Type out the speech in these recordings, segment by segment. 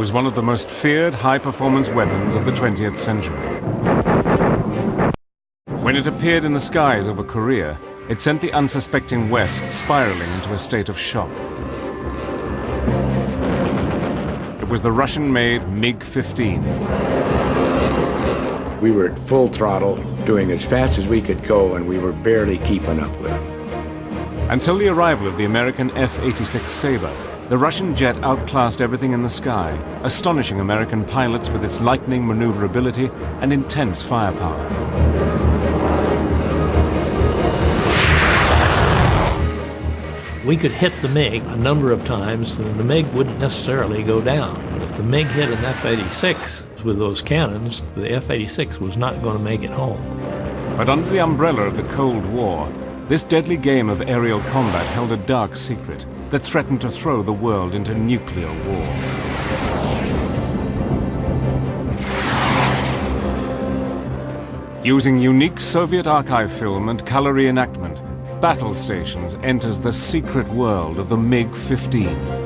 was one of the most feared high-performance weapons of the 20th century. When it appeared in the skies over Korea, it sent the unsuspecting West spiraling into a state of shock. It was the Russian-made MiG-15. We were at full throttle, doing as fast as we could go, and we were barely keeping up with them. Until the arrival of the American F-86 Sabre, the Russian jet outclassed everything in the sky, astonishing American pilots with its lightning maneuverability and intense firepower. We could hit the MiG a number of times, and the MiG wouldn't necessarily go down. But if the MiG hit an F-86 with those cannons, the F-86 was not going to make it home. But under the umbrella of the Cold War, this deadly game of aerial combat held a dark secret that threatened to throw the world into nuclear war. Using unique Soviet archive film and color reenactment, Battle Stations enters the secret world of the MiG-15.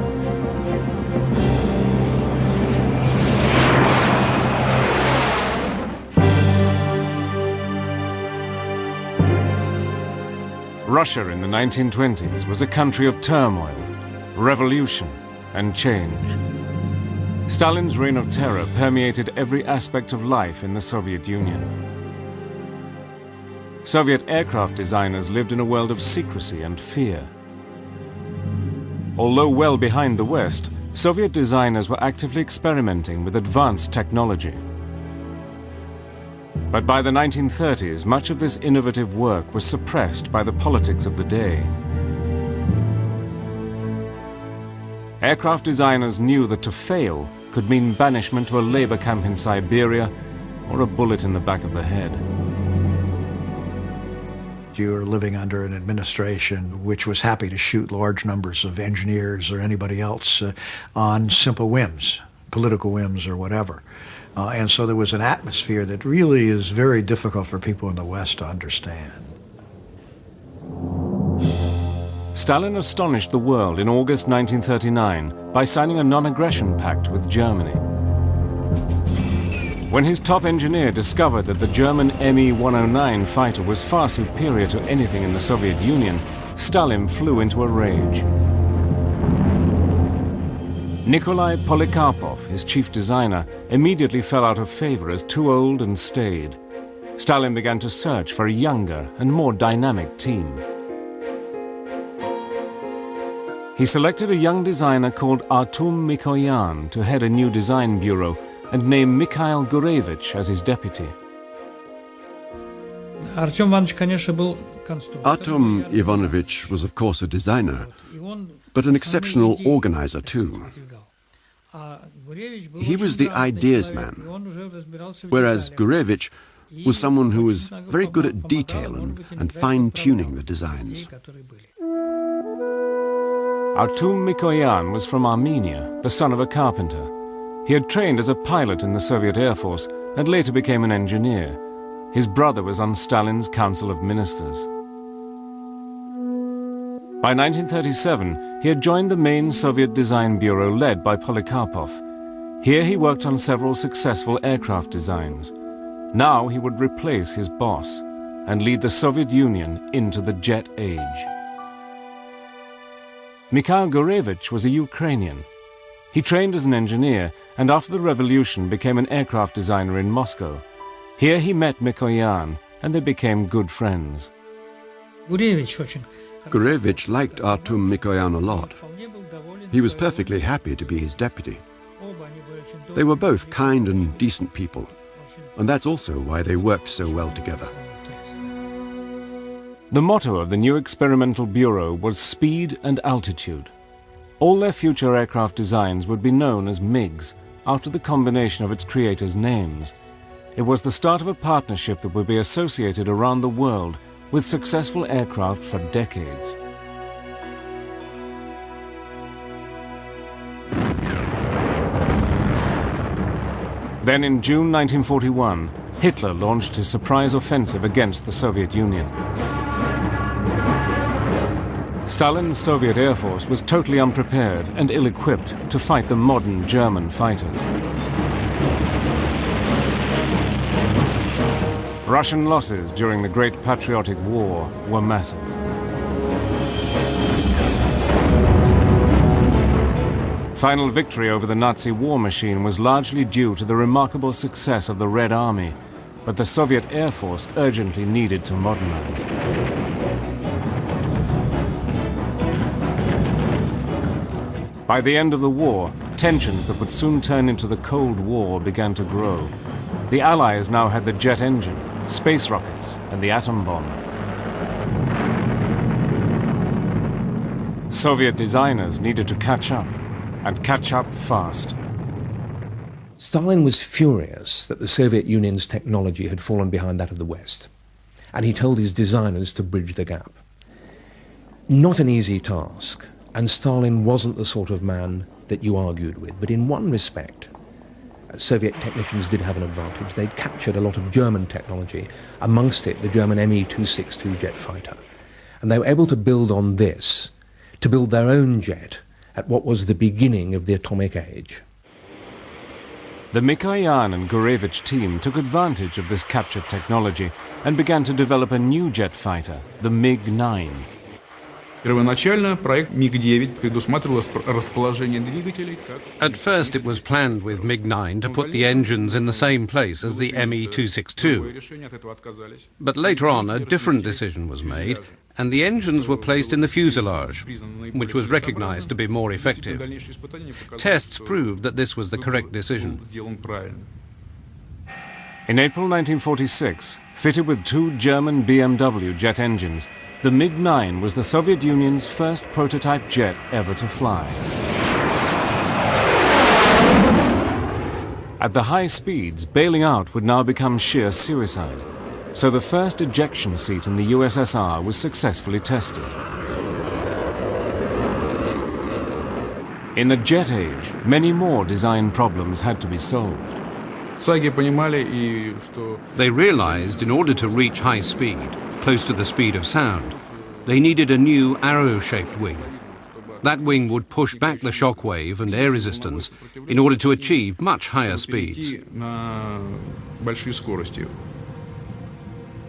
Russia in the 1920s was a country of turmoil, revolution, and change. Stalin's reign of terror permeated every aspect of life in the Soviet Union. Soviet aircraft designers lived in a world of secrecy and fear. Although well behind the West, Soviet designers were actively experimenting with advanced technology. But by the 1930s, much of this innovative work was suppressed by the politics of the day. Aircraft designers knew that to fail could mean banishment to a labor camp in Siberia or a bullet in the back of the head. You were living under an administration which was happy to shoot large numbers of engineers or anybody else on simple whims, political whims or whatever. And so there was an atmosphere that really is very difficult for people in the West to understand. Stalin astonished the world in August 1939 by signing a non-aggression pact with Germany. When his top engineer discovered that the German Me-109 fighter was far superior to anything in the Soviet Union, Stalin flew into a rage. Nikolai Polikarpov, his chief designer, immediately fell out of favor as too old and staid. Stalin began to search for a younger and more dynamic team. He selected a young designer called Artem Mikoyan to head a new design bureau and named Mikhail Gurevich as his deputy. Artem Ivanovich was of course a designer, but an exceptional organizer too. He was the ideas man, whereas Gurevich was someone who was very good at detail and fine-tuning the designs. Artem Mikoyan was from Armenia, the son of a carpenter. He had trained as a pilot in the Soviet Air Force and later became an engineer. His brother was on Stalin's Council of Ministers. By 1937, he had joined the main Soviet design bureau led by Polikarpov. Here he worked on several successful aircraft designs. Now he would replace his boss and lead the Soviet Union into the jet age. Mikhail Gurevich was a Ukrainian. He trained as an engineer and after the revolution became an aircraft designer in Moscow. Here he met Mikoyan and they became good friends. Gurevich liked Artem Mikoyan a lot. He was perfectly happy to be his deputy. They were both kind and decent people, and that's also why they worked so well together. The motto of the new experimental bureau was speed and altitude. All their future aircraft designs would be known as MiGs, after the combination of its creators' names. It was the start of a partnership that would be associated around the world with successful aircraft for decades. Then in June 1941, Hitler launched his surprise offensive against the Soviet Union. Stalin's Soviet Air Force was totally unprepared and ill-equipped to fight the modern German fighters. Russian losses during the Great Patriotic War were massive. Final victory over the Nazi war machine was largely due to the remarkable success of the Red Army, but the Soviet Air Force urgently needed to modernize. By the end of the war, tensions that would soon turn into the Cold War began to grow. The Allies now had the jet engine, space rockets, and the atom bomb. Soviet designers needed to catch up, and catch up fast. Stalin was furious that the Soviet Union's technology had fallen behind that of the West, and he told his designers to bridge the gap. Not an easy task, and Stalin wasn't the sort of man that you argued with, but in one respect, Soviet technicians did have an advantage. They'd captured a lot of German technology, amongst it the German Me-262 jet fighter, and they were able to build on this, to build their own jet at what was the beginning of the atomic age. The Mikoyan and Gurevich team took advantage of this captured technology and began to develop a new jet fighter, the MiG-9. Первоначально проект MiG-9 предусматривал расположение двигателей как... At first it was planned with MiG-9 to put the engines in the same place as the Me-262. But later on a different decision was made, and the engines were placed in the fuselage, which was recognized to be more effective. Tests proved that this was the correct decision. In April 1946, fitted with two German BMW jet engines, the MiG-9 was the Soviet Union's first prototype jet ever to fly. At the high speeds, bailing out would now become sheer suicide. So the first ejection seat in the USSR was successfully tested. In the jet age, many more design problems had to be solved. They realized in order to reach high speed, close to the speed of sound, they needed a new arrow-shaped wing. That wing would push back the shock wave and air resistance in order to achieve much higher speeds.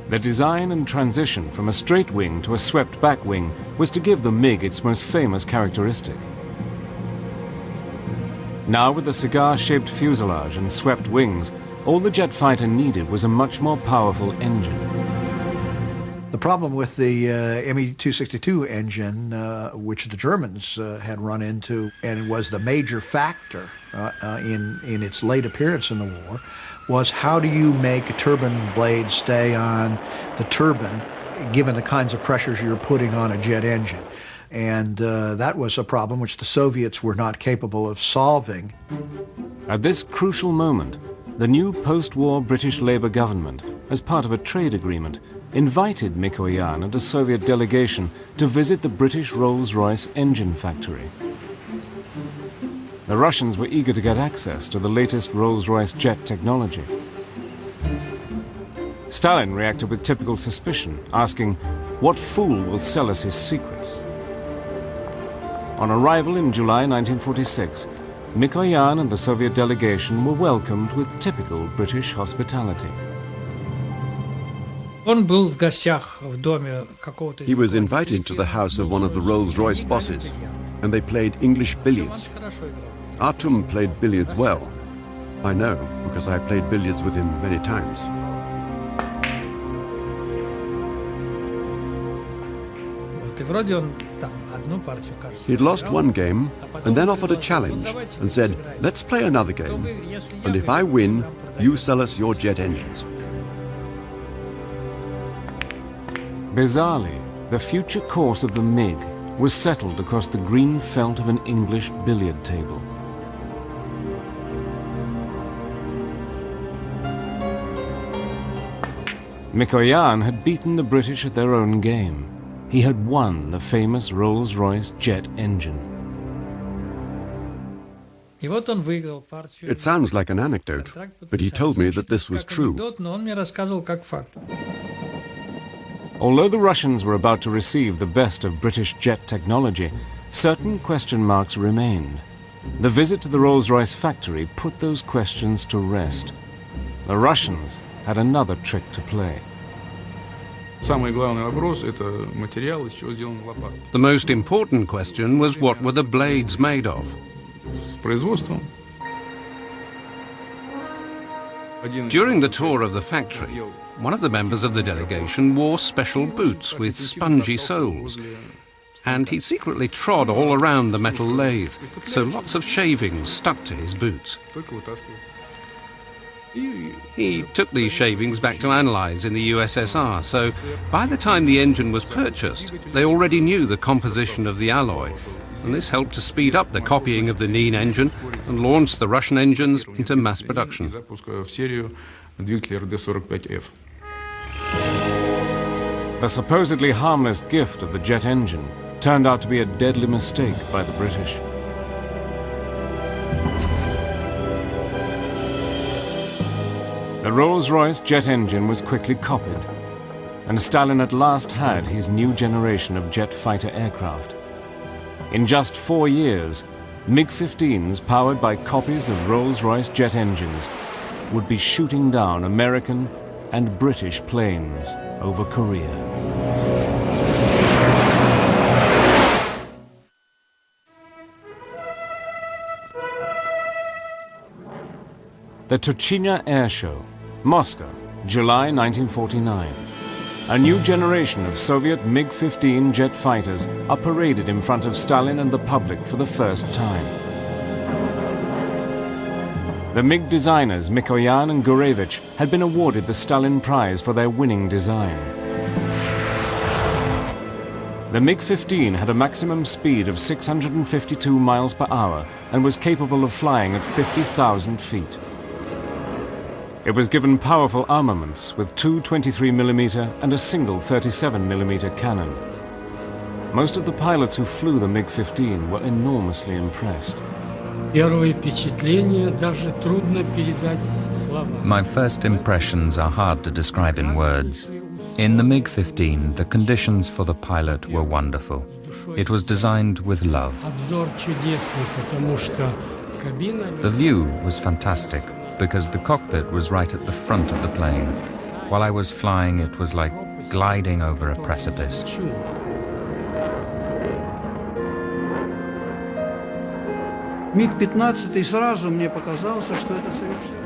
The design and transition from a straight wing to a swept-back wing was to give the MiG its most famous characteristic. Now with the cigar-shaped fuselage and swept wings, all the jet fighter needed was a much more powerful engine. The problem with the Me-262 engine, which the Germans had run into, and was the major factor in its late appearance in the war, was how do you make a turbine blade stay on the turbine given the kinds of pressures you're putting on a jet engine. And that was a problem which the Soviets were not capable of solving. At this crucial moment, the new post-war British Labour government, as part of a trade agreement, invited Mikoyan and a Soviet delegation to visit the British Rolls-Royce engine factory. The Russians were eager to get access to the latest Rolls-Royce jet technology. Stalin reacted with typical suspicion, asking, "What fool will sell us his secrets?" On arrival in July 1946, Mikoyan and the Soviet delegation were welcomed with typical British hospitality. He was invited to the house of one of the Rolls-Royce bosses, and they played English billiards. Artum played billiards well. I know, because I played billiards with him many times. He'd lost one game and then offered a challenge and said, "Let's play another game, and if I win, you sell us your jet engines." Bizarrely, the future course of the MiG was settled across the green felt of an English billiard table. Mikoyan had beaten the British at their own game. He had won the famous Rolls-Royce jet engine. It sounds like an anecdote, but he told me that this was true. Although the Russians were about to receive the best of British jet technology, certain question marks remained. The visit to the Rolls-Royce factory put those questions to rest. The Russians had another trick to play. Самый главный вопрос – это материал, из чего сделана лопата. The most important question was what were the blades made of? С производством. During the tour of the factory, one of the members of the delegation wore special boots with spongy soles, and he secretly trod all around the metal lathe, so lots of shavings stuck to his boots. He took these shavings back to analyze in the USSR, so by the time the engine was purchased, they already knew the composition of the alloy, and this helped to speed up the copying of the Nien engine and launch the Russian engines into mass production. The supposedly harmless gift of the jet engine turned out to be a deadly mistake by the British. The Rolls-Royce jet engine was quickly copied, and Stalin at last had his new generation of jet fighter aircraft. In just 4 years, MiG-15s powered by copies of Rolls-Royce jet engines would be shooting down American and British planes over Korea. The Tuchina Air Show, Moscow, July 1949. A new generation of Soviet MiG-15 jet fighters are paraded in front of Stalin and the public for the first time. The MiG designers Mikoyan and Gurevich had been awarded the Stalin Prize for their winning design. The MiG-15 had a maximum speed of 652 miles per hour and was capable of flying at 50,000 feet. It was given powerful armaments with two 23mm and a single 37mm cannon. Most of the pilots who flew the MiG-15 were enormously impressed. My first impressions are hard to describe in words. In the MiG-15, the conditions for the pilot were wonderful. It was designed with love. The view was fantastic, because the cockpit was right at the front of the plane. While I was flying, it was like gliding over a precipice.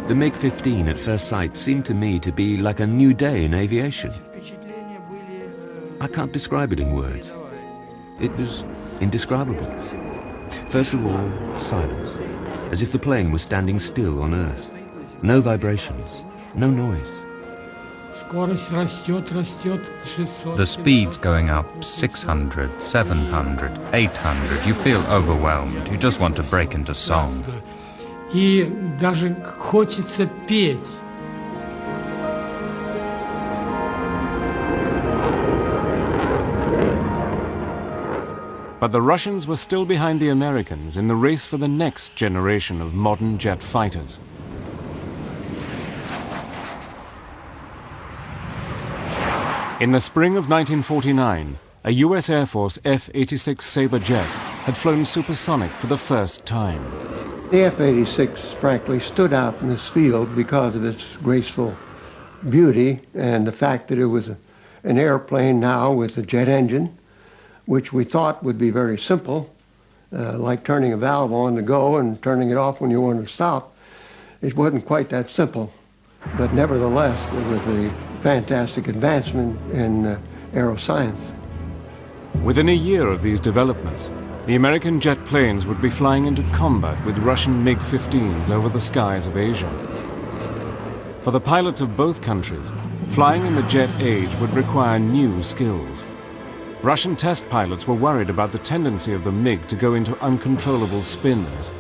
The MiG-15 at first sight seemed to me to be like a new day in aviation. I can't describe it in words. It was indescribable. First of all, silence, as if the plane was standing still on Earth. No vibrations, no noise. The speed's going up 600, 700, 800. You feel overwhelmed. You just want to break into song. But the Russians were still behind the Americans in the race for the next generation of modern jet fighters. In the spring of 1949, a US Air Force F-86 Sabre jet had flown supersonic for the first time. The F-86, frankly, stood out in this field because of its graceful beauty and the fact that it was an airplane now with a jet engine, which we thought would be very simple, like turning a valve on to go and turning it off when you wanted to stop. It wasn't quite that simple, but nevertheless, it was a fantastic advancement in aeroscience. Within a year of these developments, the American jet planes would be flying into combat with Russian MiG-15s over the skies of Asia. For the pilots of both countries, flying in the jet age would require new skills. Russian test pilots were worried about the tendency of the MiG to go into uncontrollable spins.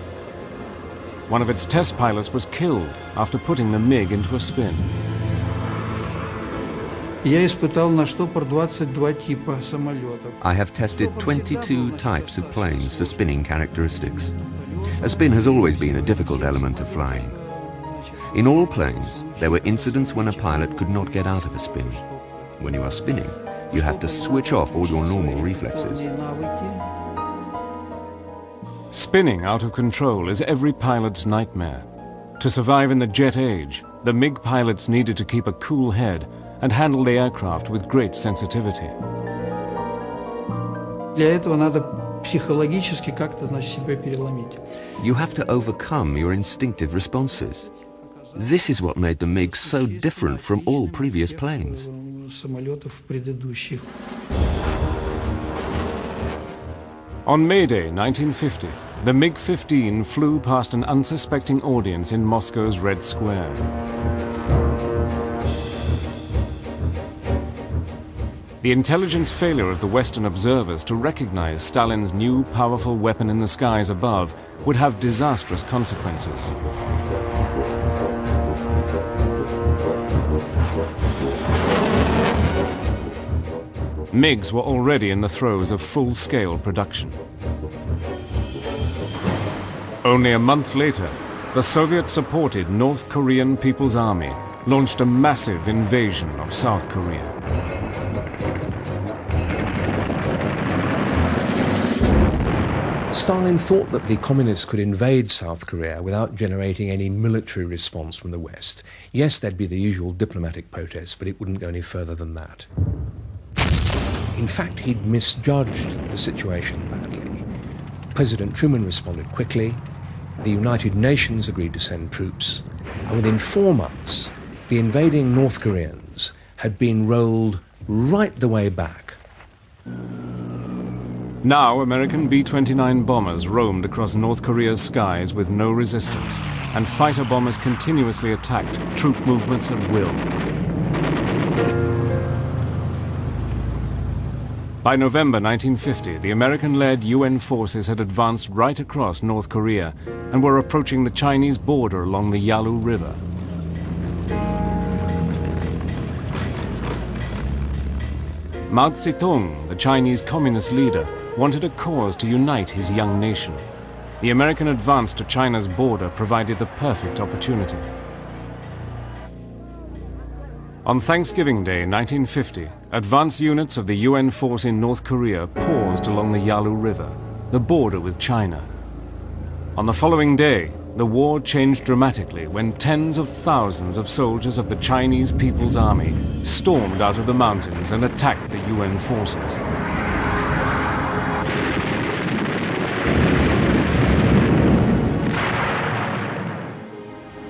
One of its test pilots was killed after putting the MiG into a spin. I have tested 22 types of planes for spinning characteristics. A spin has always been a difficult element of flying. In all planes, there were incidents when a pilot could not get out of a spin. When you are spinning, You have to switch off all your normal reflexes. Spinning out of control is every pilot's nightmare. To survive in the jet age, the MiG pilots needed to keep a cool head and handle the aircraft with great sensitivity. Для этого надо психологически как-то, значит, себя переломить. You have to overcome your instinctive responses. This is what made the MiG so different from all previous planes. Самолетов предыдущих. On May Day 1950, the MiG-15 flew past an unsuspecting audience in Moscow's Red Square. The intelligence failure of the Western observers to recognize Stalin's new powerful weapon in the skies above would have disastrous consequences. MiGs were already in the throes of full-scale production. Only a month later, the Soviet-supported North Korean People's Army launched a massive invasion of South Korea. Stalin thought that the communists could invade South Korea without generating any military response from the West. Yes, there'd be the usual diplomatic protests, but it wouldn't go any further than that. In fact, he'd misjudged the situation badly. President Truman responded quickly, the United Nations agreed to send troops, and within 4 months, the invading North Koreans had been rolled right the way back. Now, American B-29 bombers roamed across North Korea's skies with no resistance, and fighter bombers continuously attacked troop movements at will. By November 1950, the American-led UN forces had advanced right across North Korea and were approaching the Chinese border along the Yalu River. Mao Zedong, the Chinese communist leader, wanted a cause to unite his young nation. The American advance to China's border provided the perfect opportunity. On Thanksgiving Day 1950, advance units of the UN force in North Korea paused along the Yalu River, the border with China. On the following day, the war changed dramatically when tens of thousands of soldiers of the Chinese People's Army stormed out of the mountains and attacked the UN forces.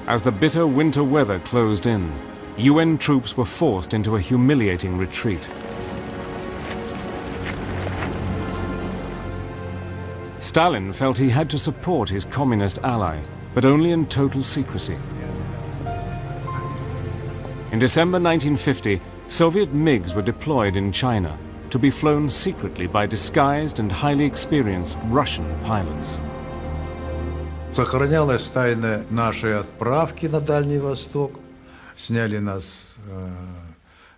As the bitter winter weather closed in, UN troops were forced into a humiliating retreat. Stalin felt he had to support his communist ally, but only in total secrecy. In December 1950, Soviet MiGs were deployed in China to be flown secretly by disguised and highly experienced Russian pilots. Сохранялась тайна нашей отправки на Дальний Восток. Сняли нас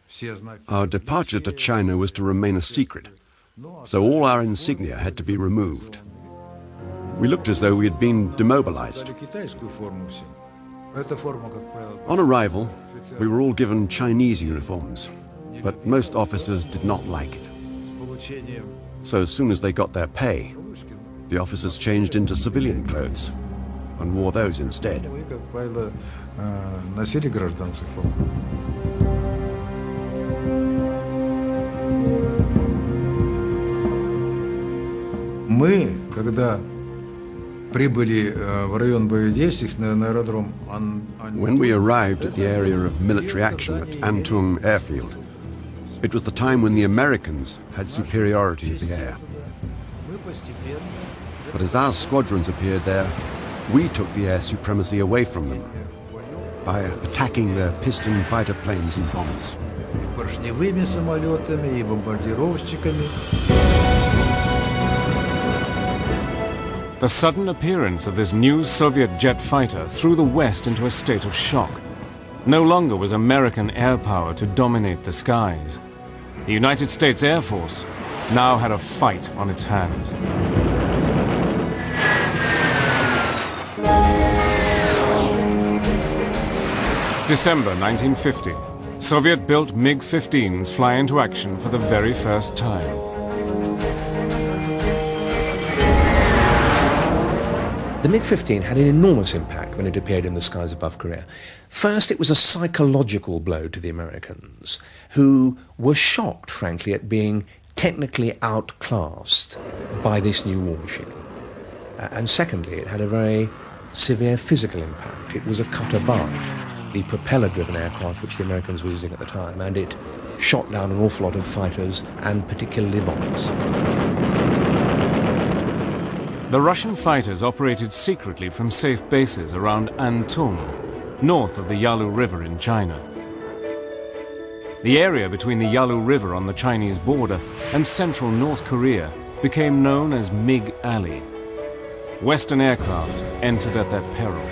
все знаки. Our departure to China was to remain a secret, so all our insignia had to be removed. We looked as though we had been demobilized. On arrival, we were all given Chinese uniforms, but most officers did not like it. So as soon as they got their pay, the officers changed into civilian clothes and wore those instead. Носили гражданскую форму. Мы, когда прибыли в район боевых действий на аэродром, when we arrived at the area of military action at Antung Airfield, it was the time when the Americans had superiority of the air. But as our squadrons appeared there, we took the air supremacy away from them by attacking their piston fighter planes and bombers. поршневыми самолетами и бомбардировщиками. The sudden appearance of this new Soviet jet fighter threw the West into a state of shock. No longer was American air power to dominate the skies. The United States Air Force now had a fight on its hands. December 1950. Soviet-built MiG-15s fly into action for the very first time. The MiG-15 had an enormous impact when it appeared in the skies above Korea. First, it was a psychological blow to the Americans, who were shocked, frankly, at being technically outclassed by this new war machine. And secondly, it had a very severe physical impact. It was a cut above the propeller-driven aircraft which the Americans were using at the time, and it shot down an awful lot of fighters, and particularly bombers. The Russian fighters operated secretly from safe bases around Antung, north of the Yalu River in China. The area between the Yalu River on the Chinese border and central North Korea became known as MiG Alley. Western aircraft entered at their peril.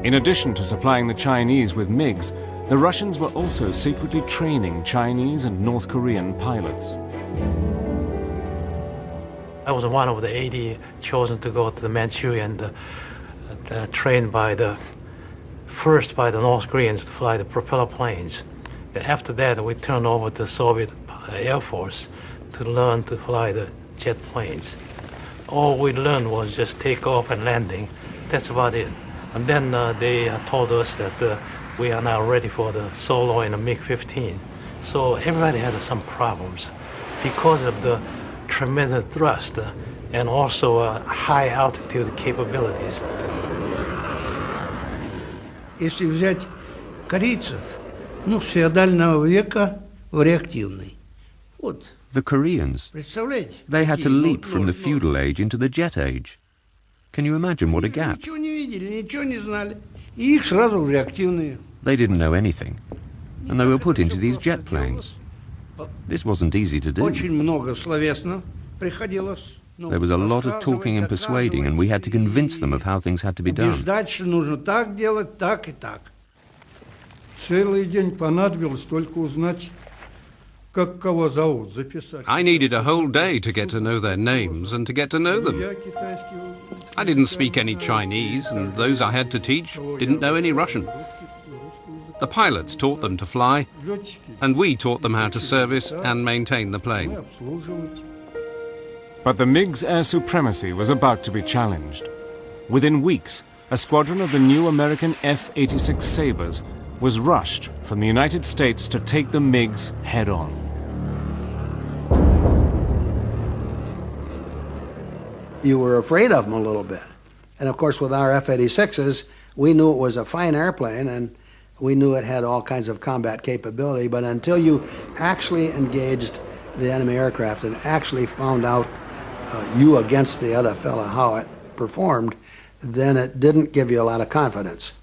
In addition to supplying the Chinese with MiGs, the Russians were also secretly training Chinese and North Korean pilots. I was one of the 80 chosen to go to the Manchuria and trained first by the North Koreans to fly the propeller planes. And after that, we turned over to the Soviet Air Force to learn to fly the jet planes. All we learned was just take off and landing. That's about it. And then they told us that we are now ready for the solo in the MiG-15. So everybody had some problems because of the tremendous thrust and also high altitude capabilities. Если взять корейцев, с феодального века в реактивный. Вот. The Koreans, they had to leap from the feudal age into the jet age. Can you imagine what a gap? Ничего не видели, ничего не знали. И их сразу в реактивные. They didn't know anything, and they were put into these jet planes. This wasn't easy to do. Очень много словесно приходилось. There was a lot of talking and persuading, and we had to convince them of how things had to be done. Убеждать, что нужно так делать, так и так. Целый день понадобилось только узнать, как кого зовут, записать. I needed a whole day to get to know their names and to get to know them. I didn't speak any Chinese, and those I had to teach didn't know any Russian. The pilots taught them to fly, and we taught them how to service and maintain the plane. But the MiG's air supremacy was about to be challenged. Within weeks, a squadron of the new American F-86 Sabres was rushed from the United States to take the MiGs head-on. You were afraid of them a little bit. And of course, with our F-86s, we knew it was a fine airplane, and we knew it had all kinds of combat capability, but until you actually engaged the enemy aircraft and actually found out you against the other fella how it performed, then it didn't give you a lot of confidence.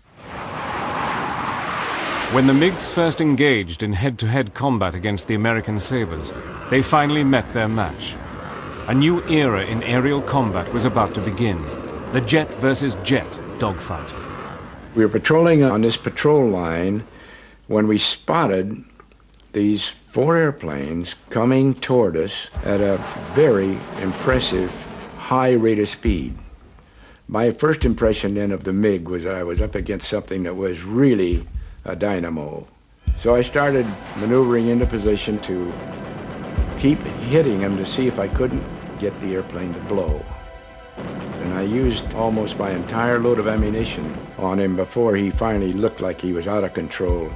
When the MiGs first engaged in head-to-head combat against the American Sabres, they finally met their match. A new era in aerial combat was about to begin, the jet versus jet dogfight. We were patrolling on this patrol line when we spotted these 4 airplanes coming toward us at a very impressive high rate of speed. My first impression then of the MiG was that I was up against something that was really a dynamo. So I started maneuvering into position to keep hitting him to see if I couldn't get the airplane to blow. And I used almost my entire load of ammunition on him before he finally looked like he was out of control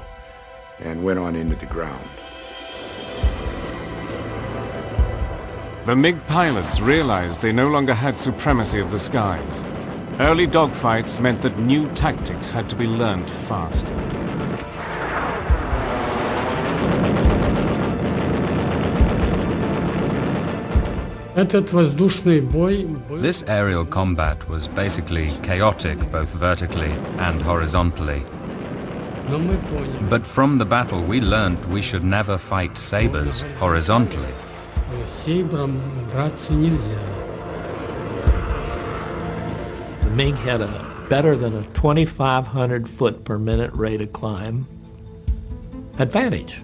and went on into the ground. The MiG pilots realized they no longer had supremacy of the skies. Early dogfights meant that new tactics had to be learned fast. This aerial combat was basically chaotic both vertically and horizontally. But from the battle we learned we should never fight sabres horizontally. The MiG had a better than a 2,500 foot per minute rate of climb advantage.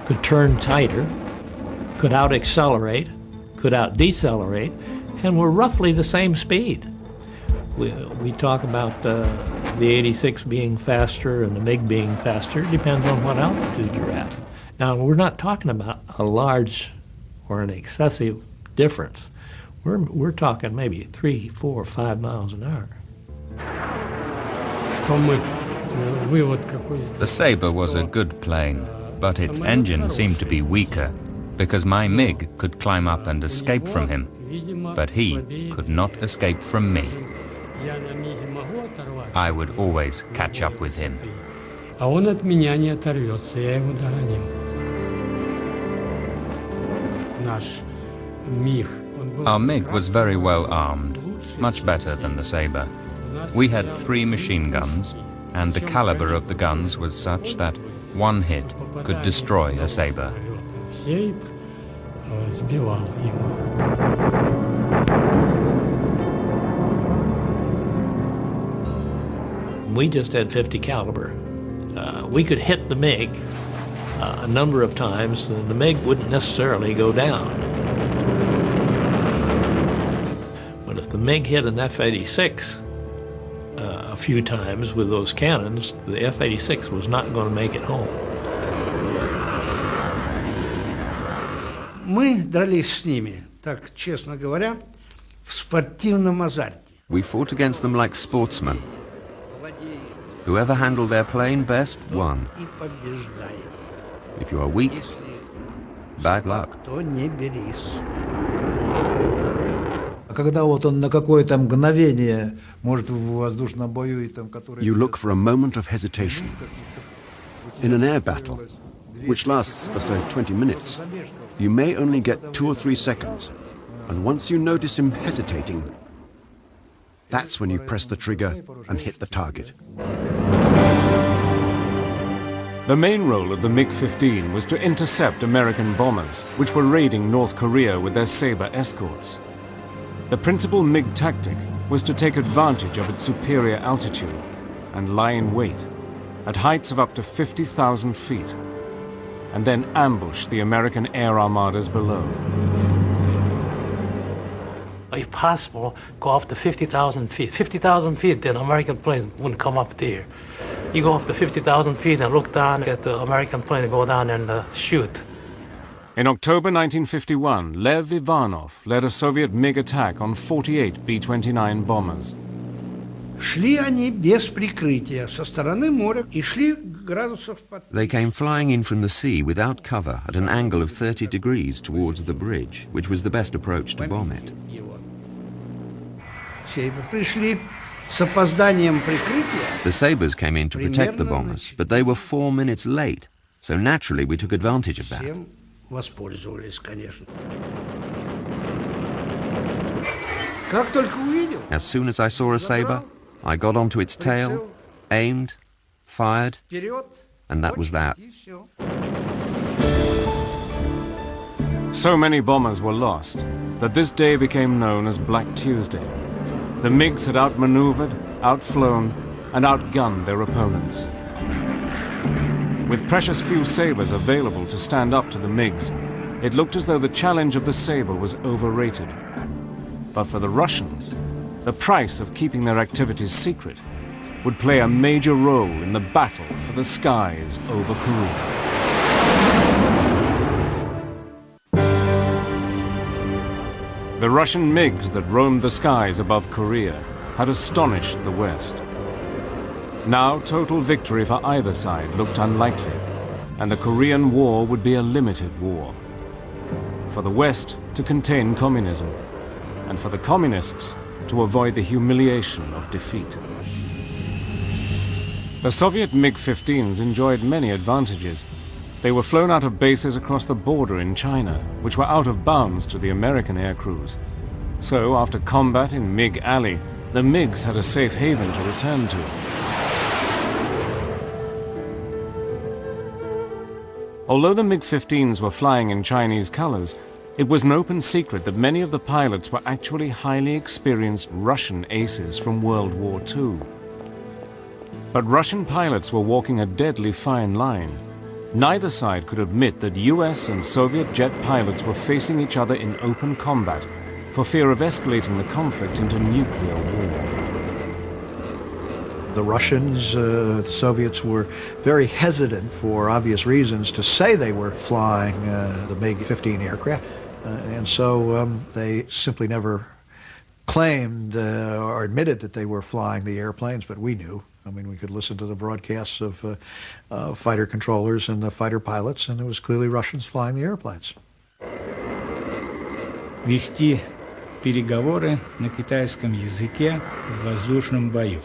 Could turn tighter, could out-accelerate, could out-decelerate, and were roughly the same speed. We talk about the 86 being faster and the MiG being faster. It depends on what altitude you're at. Now, we're not talking about a large or an excessive difference. We're talking maybe 3, 4, 5 miles an hour. The Sabre was a good plane, but its engine seemed to be weaker because my MiG could climb up and escape from him, but he could not escape from me. I would always catch up with him. Our MiG was very well armed, much better than the Sabre. We had 3 machine guns, and the caliber of the guns was such that one hit could destroy a Sabre. We just had 50 caliber. We could hit the MiG a number of times, and the MiG wouldn't necessarily go down. But if the MiG hit an F-86 a few times with those cannons, the F-86 was not going to make it home. Мы дрались с ними, так честно говоря, в спортивном азарте. We fought against them like sportsmen. Whoever handled their plane best won. If you are weak, bad luck. Когда вот он на какое-то мгновение, может, в воздушном бою и там, который... You look for a moment of hesitation. In an air battle, which lasts for, say, 20 minutes, you may only get 2 or 3 seconds. And once you notice him hesitating, that's when you press the trigger and hit the target. The main role of the MiG-15 was to intercept American bombers, which were raiding North Korea with their Sabre escorts. The principal MiG tactic was to take advantage of its superior altitude and lie in wait at heights of up to 50,000 feet, and then ambush the American air armadas below. If possible, go up to 50,000 feet. 50,000 feet, then American plane wouldn't come up there. You go up to 50,000 feet and look down at the American plane, go down and shoot. In October 1951, Lev Ivanov led a Soviet MiG attack on 48 B-29 bombers. Шли они без прикрытия со стороны моря и шли градусов под... They came flying in from the sea without cover at an angle of 30 degrees towards the bridge, which was the best approach to bomb it. Пришли с опозданием прикрытия. The Sabres came in to protect the bombers, but they were 4 minutes late, so naturally we took advantage of that. Воспользовались, конечно. Как только увидел. As soon as I saw a Sabre, I got onto its tail, aimed, fired, and that was that. So many bombers were lost that this day became known as Black Tuesday. The MiGs had outmaneuvered, outflown, and outgunned their opponents. With precious few Sabres available to stand up to the MiGs, it looked as though the challenge of the Sabre was overrated. But for the Russians, the price of keeping their activities secret would play a major role in the battle for the skies over Korea. The Russian MiGs that roamed the skies above Korea had astonished the West. Now total victory for either side looked unlikely, and the Korean War would be a limited war. For the West to contain communism, and for the communists to avoid the humiliation of defeat. The Soviet MiG-15s enjoyed many advantages. They were flown out of bases across the border in China, which were out of bounds to the American air crews. So, after combat in MiG Alley, the MiGs had a safe haven to return to. Although the MiG-15s were flying in Chinese colors, it was an open secret that many of the pilots were actually highly experienced Russian aces from World War II. But Russian pilots were walking a deadly fine line. Neither side could admit that US and Soviet jet pilots were facing each other in open combat for fear of escalating the conflict into nuclear war. The Russians, the Soviets were very hesitant for obvious reasons to say they were flying the MiG-15 aircraft. And so they simply never claimed or admitted that they were flying the airplanes, but we knew. I mean, we could listen to the broadcasts of fighter controllers and the fighter pilots, and it was clearly Russians flying the airplanes. Вести переговоры на китайском языке в воздушном бою.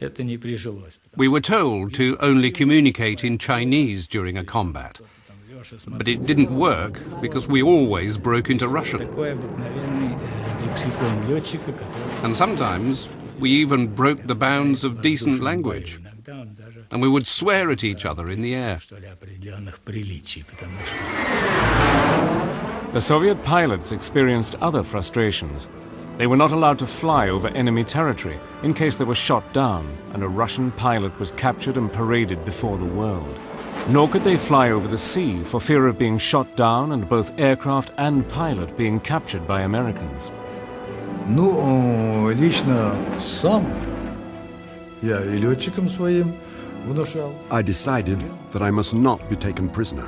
Это не прижилось. We were told to only communicate in Chinese during a combat. But it didn't work because we always broke into Russian. And sometimes we even broke the bounds of decent language. And we would swear at each other in the air. The Soviet pilots experienced other frustrations. They were not allowed to fly over enemy territory in case they were shot down and a Russian pilot was captured and paraded before the world. Nor could they fly over the sea for fear of being shot down and both aircraft and pilot being captured by Americans. Ну, лично сам я и летчикам своим внушал. I decided that I must not be taken prisoner,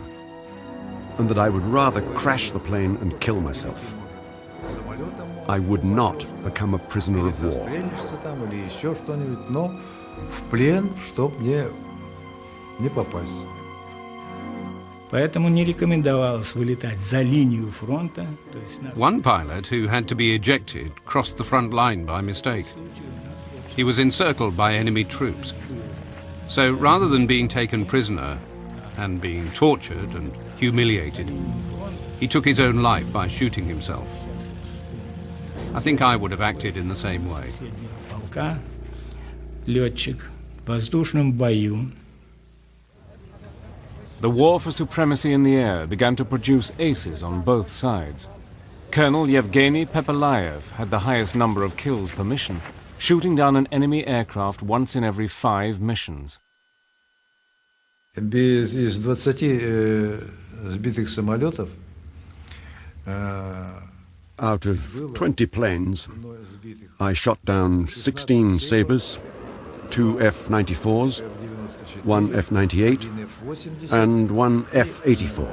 and that I would rather crash the plane and kill myself. I would not become a prisoner of war. Или еще что-нибудь, но в плен, чтоб не попасть. Поэтому не рекомендовалось вылетать за линию фронта. One pilot who had to be ejected crossed the front line by mistake. He was encircled by enemy troops. So rather than being taken prisoner and being tortured and humiliated, he took his own life by shooting himself. I think I would have acted in the same way. Полка, летчик в воздушном бою. The war for supremacy in the air began to produce aces on both sides. Colonel Yevgeny Pepelayev had the highest number of kills per mission, shooting down an enemy aircraft once in every 5 missions. Из 20 сбитых самолетов out of 20 planes, I shot down 16 Sabres, 2 F-94s, 1 F-98, and 1 F-84.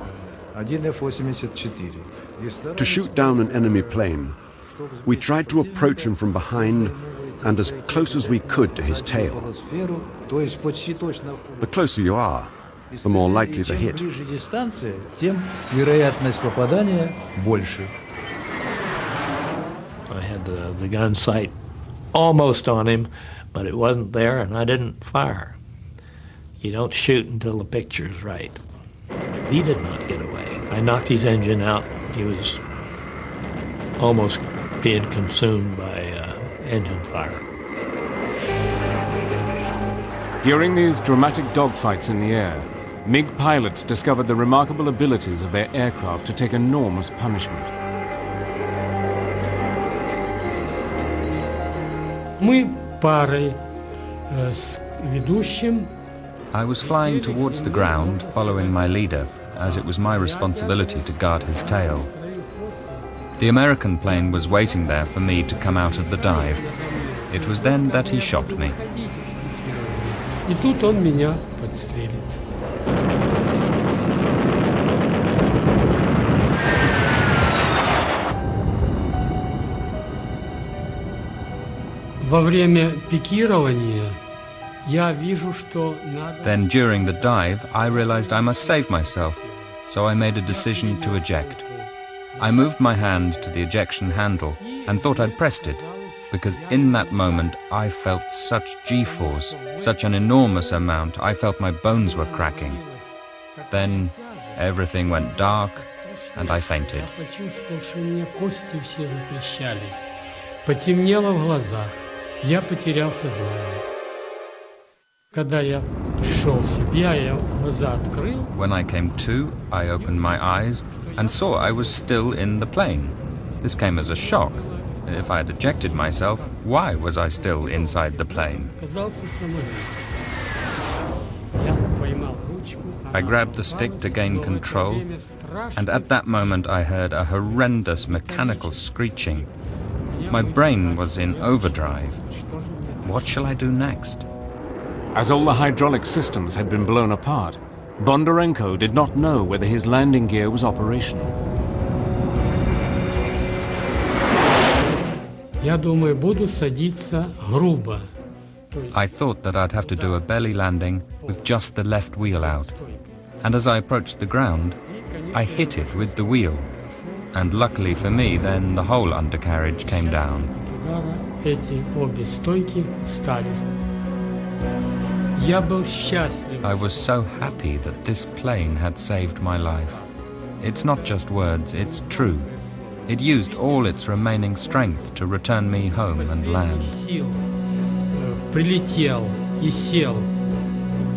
To shoot down an enemy plane, we tried to approach him from behind and as close as we could to his tail. The closer you are, the more likely the hit. I had the gun sight almost on him, but it wasn't there, and I didn't fire. You don't shoot until the picture's right. He did not get away. I knocked his engine out. He was almost being consumed by engine fire. During these dramatic dogfights in the air, MiG pilots discovered the remarkable abilities of their aircraft to take enormous punishment. Мы парой с ведущим. I was flying towards the ground, following my leader, as it was my responsibility to guard his tail. The American plane was waiting there for me to come out of the dive. It was then that he shot me. И тут он меня подстрелит. Во время пикирования я вижу, что надо... Then during the dive, I realized I must save myself, so I made a decision to eject. I moved my hand to the ejection handle and thought I'd pressed it, because in that moment I felt such G-force, such an enormous amount, I felt my bones were cracking. Then everything went dark and I fainted. Я почувствовал, что у меня кости все затрещали. Потемнело в глазах. Я потерял сознание. Когда я пришел в себя, я глаза открыл. When I came to, I opened my eyes and saw I was still in the plane. This came as a shock. If I had ejected myself, why was I still inside the plane? I grabbed the stick to gain control, and at that moment I heard a horrendous mechanical screeching. My brain was in overdrive. What shall I do next? As all the hydraulic systems had been blown apart, Bondarenko did not know whether his landing gear was operational. Я думаю, буду садиться грубо. I thought that I'd have to do a belly landing with just the left wheel out. And as I approached the ground, I hit it with the wheel. And luckily for me, then the whole undercarriage came down. Эти обе стойки стали. Я был счастлив. I was so happy that this plane had saved my life. It's not just words, it's true. It used all its remaining strength to return me home and land. Прилетел и сел.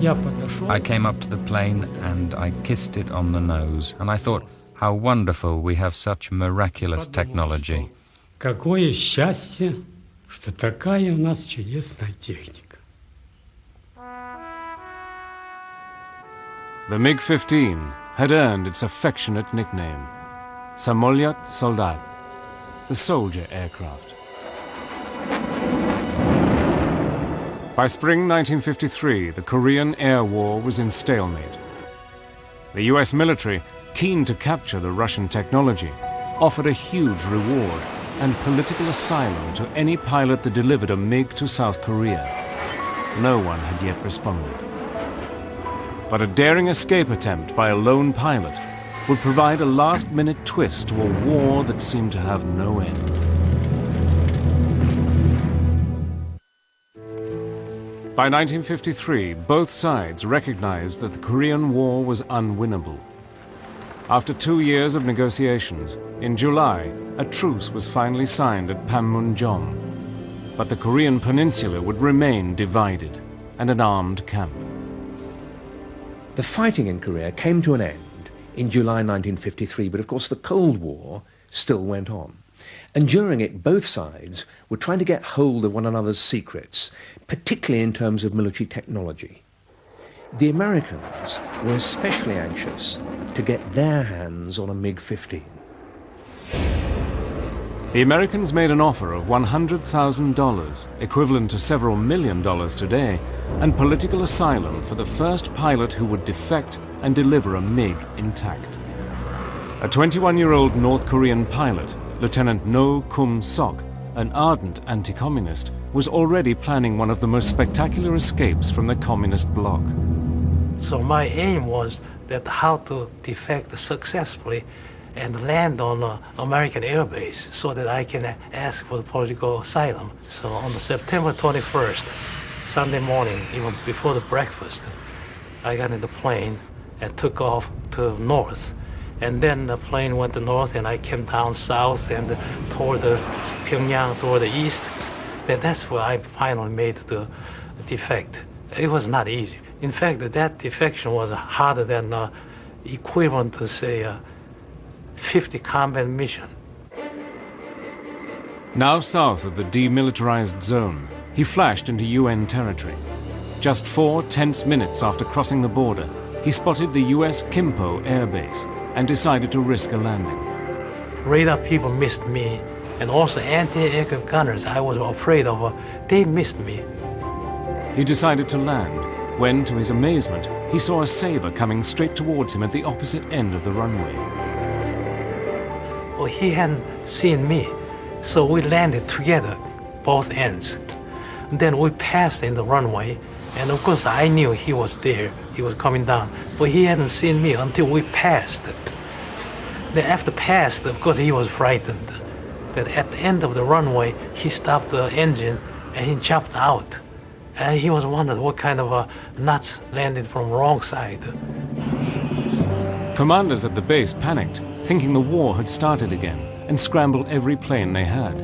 Я подошел. I came up to the plane and I kissed it on the nose, and I thought, how wonderful we have such miraculous technology. Какое счастье, что такая у нас чудесная техника. The MiG-15 had earned its affectionate nickname, Samolyot Soldat, the soldier aircraft. By spring 1953, the Korean Air War was in stalemate. The US military, keen to capture the Russian technology, offered a huge reward and political asylum to any pilot that delivered a MiG to South Korea. No one had yet responded. But a daring escape attempt by a lone pilot would provide a last-minute twist to a war that seemed to have no end. By 1953, both sides recognized that the Korean War was unwinnable. After 2 years of negotiations, in July, a truce was finally signed at Panmunjom. But the Korean peninsula would remain divided and an armed camp. The fighting in Korea came to an end in July 1953, but of course the Cold War still went on. And during it, both sides were trying to get hold of one another's secrets, particularly in terms of military technology. The Americans were especially anxious to get their hands on a MiG-15. The Americans made an offer of $100,000, equivalent to several $1 million today, and political asylum for the first pilot who would defect and deliver a MiG intact. A 21-year-old North Korean pilot, Lieutenant No Kum-sok, an ardent anti-communist, was already planning one of the most spectacular escapes from the communist bloc. So my aim was that how to defect successfully and land on an American airbase so that I can ask for political asylum. So on September 21st, Sunday morning, even before the breakfast, I got in the plane and took off to north. And then the plane went to north and I came down south and toward the Pyongyang, toward the east. And that's where I finally made the defect. It was not easy. In fact, that defection was harder than equivalent to, say, 50 combat mission. Now south of the demilitarized zone, he flashed into UN territory. Just 4 tense minutes after crossing the border, he spotted the US Kimpo air base and decided to risk a landing. Radar people missed me, and also anti-aircraft gunners I was afraid of, they missed me. He decided to land, when, to his amazement, he saw a Sabre coming straight towards him at the opposite end of the runway. Well, he hadn't seen me, so we landed together, both ends. Then we passed in the runway, and of course I knew he was there, he was coming down, but he hadn't seen me until we passed. Then after passed, of course he was frightened. But at the end of the runway, he stopped the engine and he jumped out. And he was wondering what kind of nuts landed from the wrong side. Commanders at the base panicked, thinking the war had started again, and scrambled every plane they had.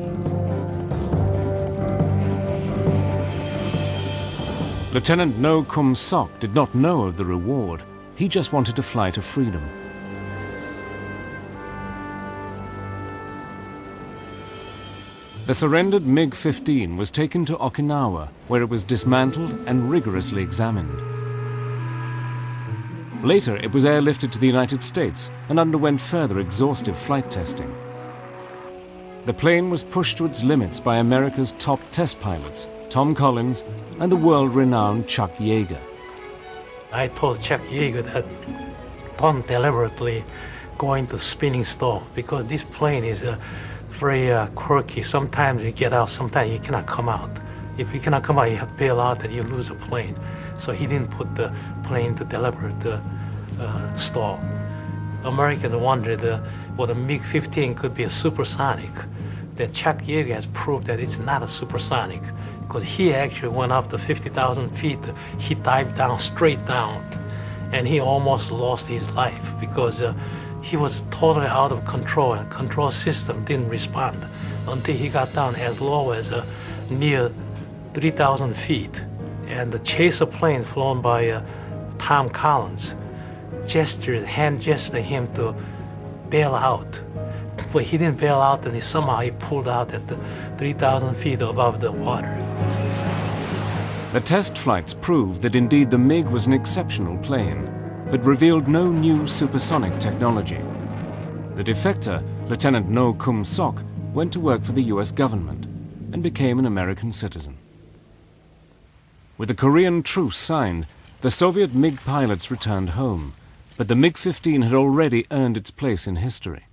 Lieutenant No Kum-sok did not know of the reward. He just wanted to fly to freedom. The surrendered MiG-15 was taken to Okinawa, where it was dismantled and rigorously examined. Later, it was airlifted to the United States and underwent further exhaustive flight testing. The plane was pushed to its limits by America's top test pilots Tom Collins and the world-renowned Chuck Yeager. I told Chuck Yeager that don't deliberately go into spinning stall because this plane is very quirky. Sometimes you get out, sometimes you cannot come out. If you cannot come out, you have to bail out and you lose the plane. So he didn't put the plane to deliberate stall. Americans wondered well, the MiG-15 could be a supersonic. Then Chuck Yeager has proved that it's not a supersonic because he actually went up to 50,000 feet. He dived down, straight down, and he almost lost his life because he was totally out of control and control system didn't respond until he got down as low as near 3,000 feet. And the chaser plane flown by Tom Collins hand gestured him to bail out. But he didn't bail out, and somehow he pulled out at the 3,000 feet above the water. The test flights proved that indeed the MiG was an exceptional plane, but revealed no new supersonic technology. The defector, Lieutenant No Kum Sok, went to work for the US government and became an American citizen. With the Korean truce signed, the Soviet MiG pilots returned home, but the MiG-15 had already earned its place in history.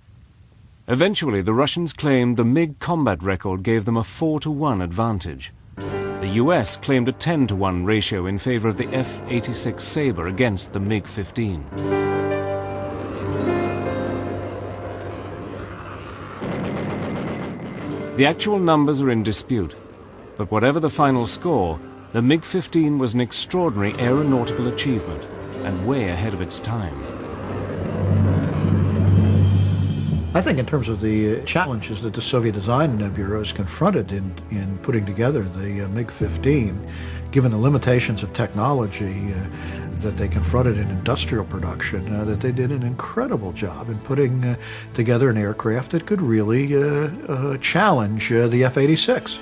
Eventually, the Russians claimed the MiG combat record gave them a 4-to-1 advantage. The US claimed a 10-to-1 ratio in favor of the F-86 Sabre against the MiG-15. The actual numbers are in dispute, but whatever the final score, the MiG-15 was an extraordinary aeronautical achievement and way ahead of its time. I think in terms of the challenges that the Soviet design bureaus confronted in putting together the MiG-15, given the limitations of technology that they confronted in industrial production, that they did an incredible job in putting together an aircraft that could really challenge the F-86.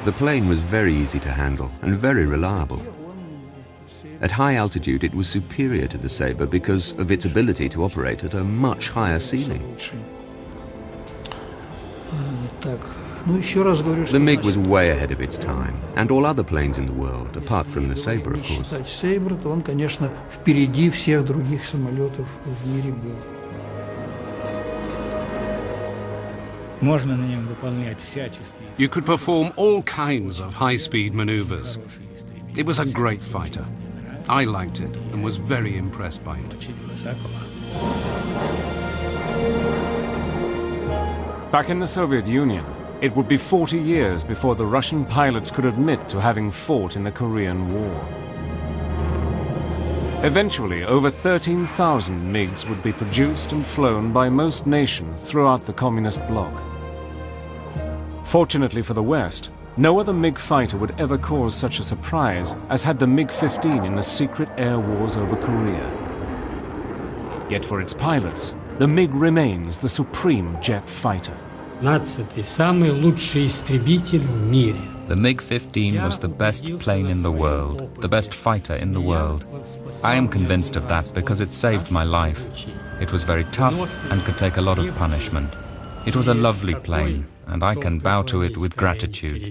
The plane was very easy to handle and very reliable. At high altitude, it was superior to the Sabre because of its ability to operate at a much higher ceiling. The MiG was way ahead of its time, and all other planes in the world, apart from the Sabre, of course. You could perform all kinds of high-speed maneuvers. It was a great fighter. I liked it and was very impressed by it. Back in the Soviet Union, it would be 40 years before the Russian pilots could admit to having fought in the Korean War. Eventually, over 13,000 MiGs would be produced and flown by most nations throughout the communist bloc. Fortunately for the West, no other MiG fighter would ever cause such a surprise as had the MiG-15 in the secret air wars over Korea. Yet for its pilots, the MiG remains the supreme jet fighter. The MiG-15 was the best plane in the world, the best fighter in the world. I am convinced of that because it saved my life. It was very tough and could take a lot of punishment. It was a lovely plane, and I can bow to it with gratitude.